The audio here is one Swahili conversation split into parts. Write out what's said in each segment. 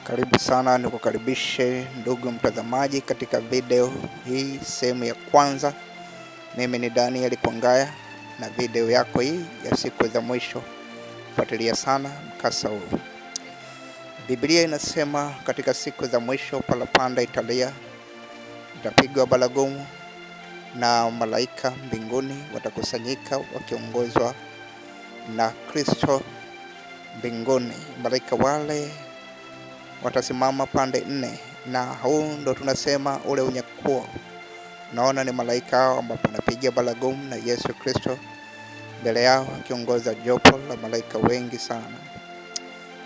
Karibu sana, nikukaribishe ndugu mtazamaji katika video hii sehemu ya kwanza. Mimi ni Daniel Kwangaya na video yako hii ya siku za mwisho. Fuatilia sana mkasa huu. Biblia inasema katika siku za mwisho parapanda italia, itapigwa baragumu na malaika mbinguni watakusanyika wakiongozwa na Kristo mbinguni. Malaika wale watasimama pande nne, na huu ndo tunasema ule unyakuo. Unaona ni malaika hao ambapo wanapiga baragumu na Yesu Kristo mbele yao akiongoza jopo la malaika wengi sana,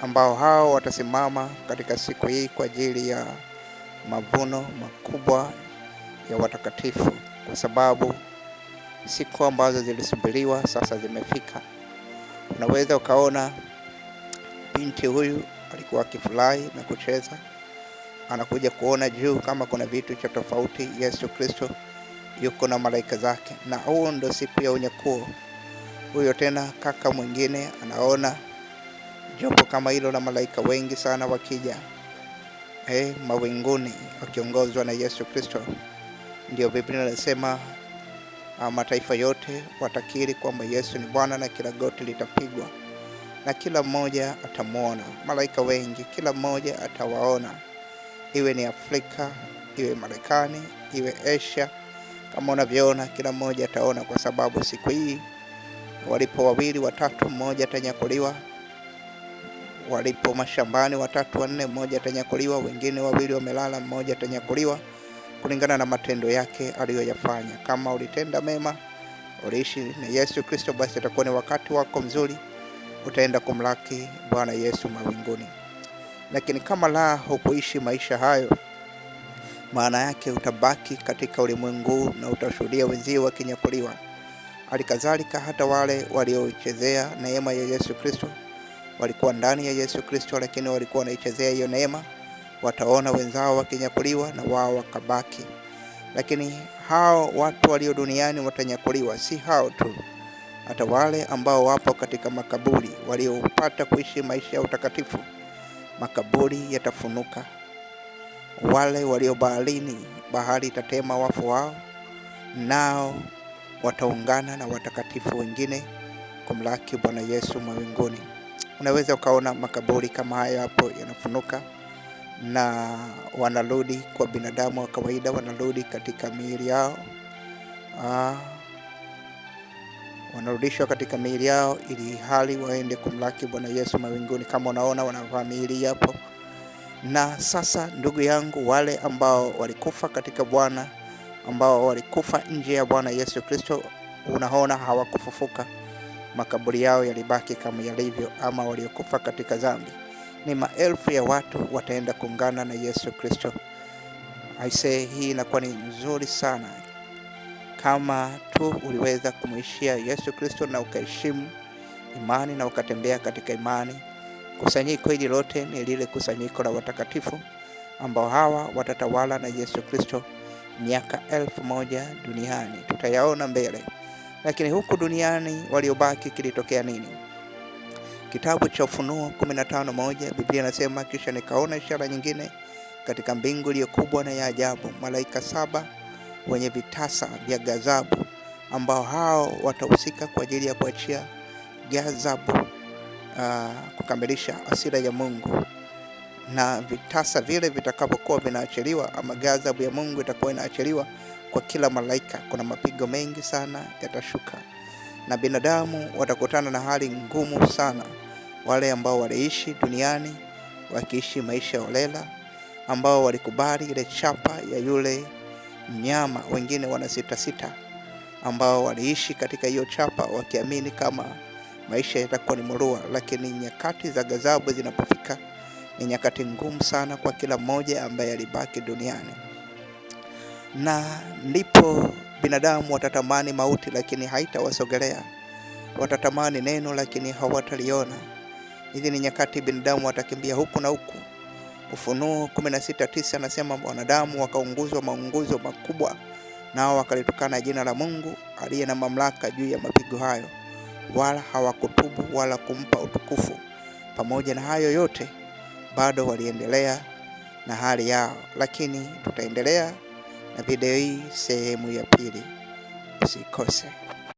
ambao hao watasimama katika siku hii kwa ajili ya mavuno makubwa ya watakatifu, kwa sababu siku ambazo zilisubiriwa sasa zimefika. Unaweza ukaona binti huyu alikuwa akifurahi na kucheza, anakuja kuona juu kama kuna vitu cha tofauti. Yesu Kristo yuko na malaika zake, na huo ndo siku ya unyakuo. Huyo tena kaka mwingine anaona jopo kama hilo la malaika wengi sana wakija mawinguni wakiongozwa na Yesu Kristo. Ndio Biblia inasema mataifa yote watakiri kwamba Yesu ni Bwana, na kila goti litapigwa na kila mmoja atamuona. Malaika wengi, kila mmoja atawaona, iwe ni Afrika, iwe Marekani, iwe Asia. Kama unavyoona, kila mmoja ataona, kwa sababu siku hii walipo wawili watatu, mmoja atanyakuliwa. Walipo mashambani watatu wanne, mmoja atanyakuliwa. Wengine wawili wamelala, mmoja atanyakuliwa, kulingana na matendo yake aliyoyafanya. Kama ulitenda mema, uliishi na Yesu Kristo, basi itakuwa ni wakati wako mzuri, utaenda kumlaki Bwana Yesu mawinguni. Lakini kama la hukuishi maisha hayo, maana yake utabaki katika ulimwengu na utashuhudia wenzio wakinyakuliwa. Alikadhalika hata wale walioichezea neema ya Yesu Kristo, walikuwa ndani ya Yesu Kristo lakini walikuwa wanaichezea hiyo neema, wataona wenzao wakinyakuliwa na wao wakabaki. Lakini hao watu walio duniani watanyakuliwa. Si hao tu, hata wale ambao wapo katika makaburi waliopata kuishi maisha ya utakatifu, makaburi yatafunuka. Wale walio baharini, bahari itatema wafu wao, nao wataungana na watakatifu wengine kumlaki Bwana Yesu mawinguni. Unaweza ukaona makaburi kama haya hapo yanafunuka, na wanarudi kwa binadamu wa kawaida, wanarudi katika miili yao. Wanarudishwa katika miili yao ili hali waende kumlaki Bwana Yesu mawinguni. Kama unaona wanavaa miili hapo. Na sasa ndugu yangu, wale ambao walikufa katika Bwana, ambao walikufa nje ya Bwana Yesu Kristo, unaona hawakufufuka, makaburi yao yalibaki kama yalivyo. Ama waliokufa katika dhambi, ni maelfu ya watu wataenda kuungana na Yesu Kristo. Hii inakuwa ni nzuri sana kama tu uliweza kumwishia Yesu Kristo na ukaheshimu imani na ukatembea katika imani. Kusanyiko hili lote ni lile kusanyiko la watakatifu ambao hawa watatawala na Yesu Kristo miaka 1000 duniani. Tutayaona mbele. Lakini huku duniani waliobaki kilitokea nini? Kitabu cha Ufunuo 15:1, Biblia inasema, kisha nikaona ishara nyingine katika mbingu iliyo kubwa na ya ajabu, malaika 7 wenye vitasa vya ghadhabu, ambao hao watahusika kwa ajili ya kuachia ghadhabu, kukamilisha hasira ya Mungu. Na vitasa vile vitakapokuwa vinaachiliwa, ama ghadhabu ya Mungu itakuwa inaachiliwa kwa kila malaika, kuna mapigo mengi sana yatashuka, na binadamu watakutana na hali ngumu sana. Wale ambao waliishi duniani wakiishi maisha holela, ambao walikubali ile chapa ya yule mnyama, wengine wana sita, ambao waliishi katika hiyo chapa wakiamini kama maisha yatakuwa ni murua. Lakini nyakati za ghadhabu zinapofika, ni nyakati ngumu sana kwa kila mmoja ambaye alibaki duniani. Na ndipo binadamu watatamani mauti lakini haitawasogelea, watatamani neno lakini hawataliona. Hizi ni nyakati binadamu watakimbia huku na huku. Ufunuo 16:9 anasema wanadamu wakaunguzwa maunguzo makubwa, nao wakalitukana jina la Mungu aliye na mamlaka juu ya mapigo hayo, wala hawakutubu wala kumpa utukufu. Pamoja na hayo yote, bado waliendelea na hali yao, lakini tutaendelea na video hii sehemu ya pili. Usikose.